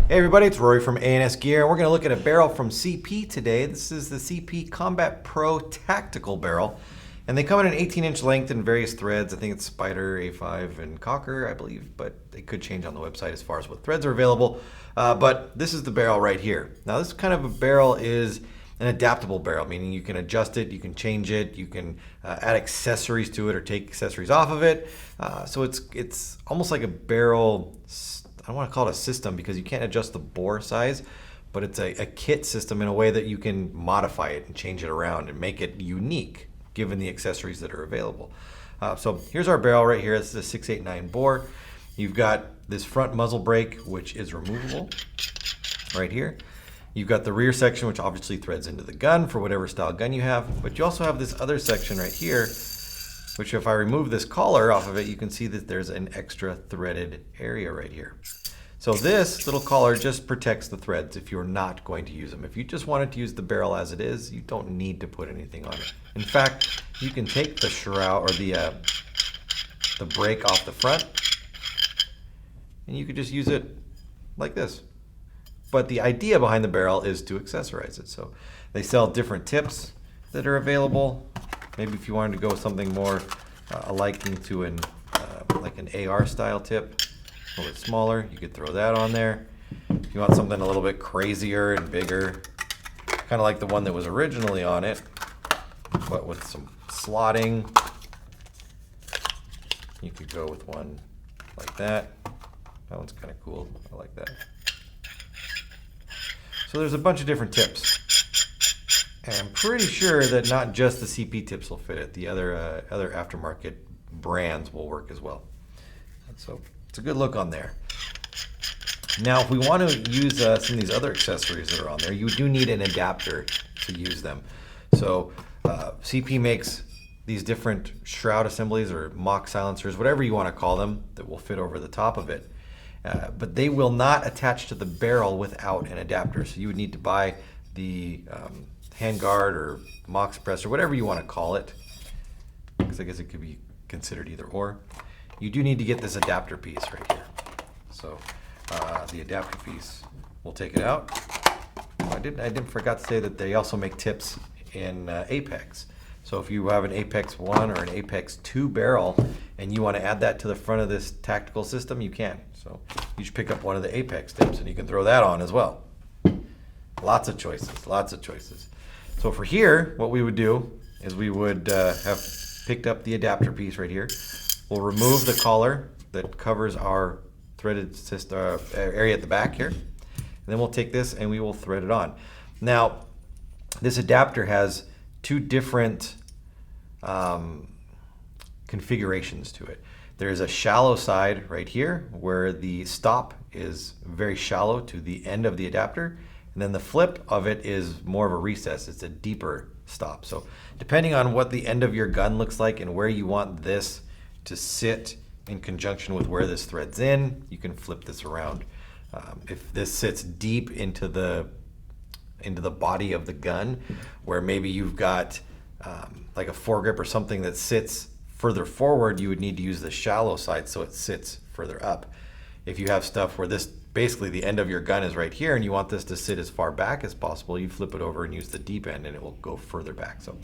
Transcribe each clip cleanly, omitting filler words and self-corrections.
Hey everybody, it's Rory from A&S Gear, and we're going to look at a barrel from CP today. This is the CP Combat Pro Tactical Barrel, and they come in an 18-inch length in various threads. I think it's Spider, A5, and Cocker, I believe, but they could change on the website as far as what threads are available. But this is the barrel right here. Now this kind of a barrel is an adaptable barrel, meaning you can adjust it, you can change it, you can add accessories to it or take accessories off of it. So it's almost like a barrel. I don't want to call it a system because you can't adjust the bore size, but it's a kit system in a way that you can modify it and change it around and make it unique given the accessories that are available. So here's our barrel right here. This is a 689 bore. You've got this front muzzle brake, which is removable right here. You've got the rear section, which obviously threads into the gun for whatever style gun you have, but you also have this other section right here, which if I remove this collar off of it, you can see that there's an extra threaded area right here. So this little collar just protects the threads if you're not going to use them. If you just wanted to use the barrel as it is, you don't need to put anything on it. In fact, you can take the shroud or the brake off the front, and you could just use it like this. But the idea behind the barrel is to accessorize it. So they sell different tips that are available. Maybe if you wanted to go with something more liking to like an AR style tip, a little bit smaller, you could throw that on there. If you want something a little bit crazier and bigger, kind of like the one that was originally on it, but with some slotting, you could go with one like that. That one's kind of cool. I like that. So there's a bunch of different tips. And I'm pretty sure that not just the CP tips will fit it. The other aftermarket brands will work as well. So it's a good look on there. Now, if we want to use some of these other accessories that are on there, you do need an adapter to use them. So CP makes these different shroud assemblies or mock silencers, whatever you want to call them, that will fit over the top of it. But they will not attach to the barrel without an adapter. So you would need to buy the handguard or mock suppressor, whatever you want to call it, because I guess it could be considered either or. You do need to get this adapter piece right here. So the adapter piece, we'll take it out. Oh, I didn't forgot to say that they also make tips in Apex. So if you have an Apex 1 or an Apex 2 barrel and you want to add that to the front of this tactical system, you can. So you just pick up one of the Apex tips and you can throw that on as well. Lots of choices, lots of choices. So for here, what we would do is we would have picked up the adapter piece right here. We'll remove the collar that covers our threaded area at the back here. And then we'll take this and we will thread it on. Now, this adapter has two different configurations to it. There's a shallow side right here where the stop is very shallow to the end of the adapter. And then the flip of it is more of a recess. It's a deeper stop. So depending on what the end of your gun looks like and where you want this to sit in conjunction with where this threads in, you can flip this around. If this sits deep into the body of the gun, where maybe you've got like a foregrip or something that sits further forward, you would need to use the shallow side so it sits further up. If you have stuff where this basically the end of your gun is right here and you want this to sit as far back as possible, you flip it over and use the deep end and it will go further back. So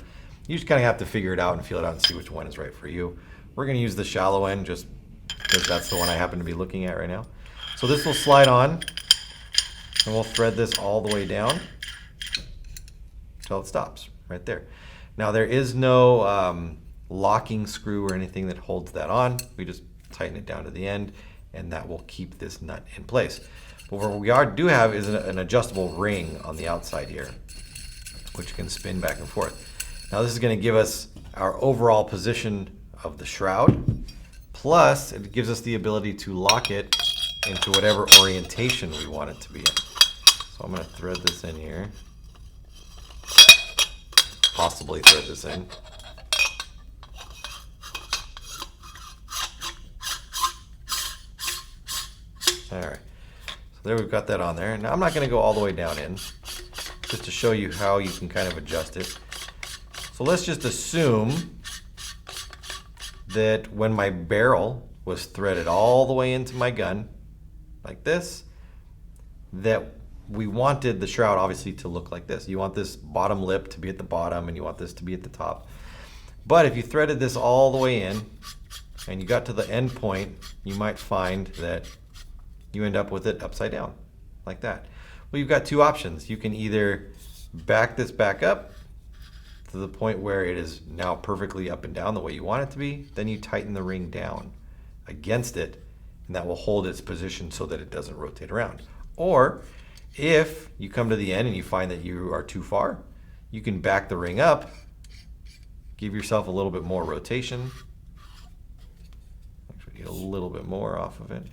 you just kind of have to figure it out and feel it out and see which one is right for you. We're going to use the shallow end just because that's the one I happen to be looking at right now. So this will slide on and we'll thread this all the way down until it stops right there. Now there is no locking screw or anything that holds that on. We just tighten it down to the end and that will keep this nut in place. But what we do have is an adjustable ring on the outside here, which can spin back and forth. Now this is going to give us our overall position of the shroud, plus it gives us the ability to lock it into whatever orientation we want it to be in. So I'm going to thread this in here, possibly thread this in. All right, so there we've got that on there. Now I'm not going to go all the way down in, just to show you how you can kind of adjust it. So let's just assume that when my barrel was threaded all the way into my gun, like this, that we wanted the shroud obviously to look like this. You want this bottom lip to be at the bottom and you want this to be at the top. But if you threaded this all the way in and you got to the end point, you might find that you end up with it upside down like that. Well, you've got two options. You can either back this back up to the point where it is now perfectly up and down the way you want it to be. Then you tighten the ring down against it, and that will hold its position so that it doesn't rotate around. Or if you come to the end and you find that you are too far, you can back the ring up, give yourself a little bit more rotation. Actually, get a little bit more off of it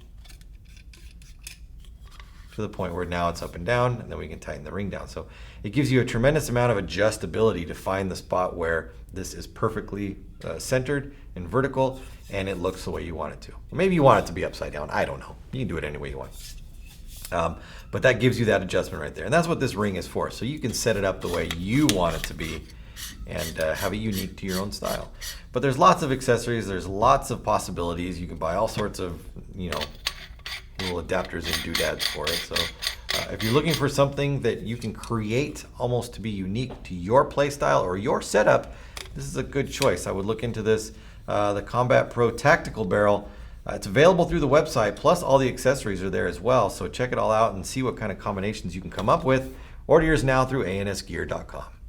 to the point where now it's up and down, and then we can tighten the ring down. So it gives you a tremendous amount of adjustability to find the spot where this is perfectly centered and vertical, and it looks the way you want it to. Or maybe you want it to be upside down. I don't know. You can do it any way you want. But that gives you that adjustment right there. And that's what this ring is for. So you can set it up the way you want it to be and have it unique to your own style. But there's lots of accessories. There's lots of possibilities. You can buy all sorts of, little adapters and doodads for it. So if you're looking for something that you can create almost to be unique to your play style or your setup, this is a good choice. I would look into this, the Combat Pro Tactical Barrel. It's available through the website, plus all the accessories are there as well. So check it all out and see what kind of combinations you can come up with. Order yours now through ansgear.com.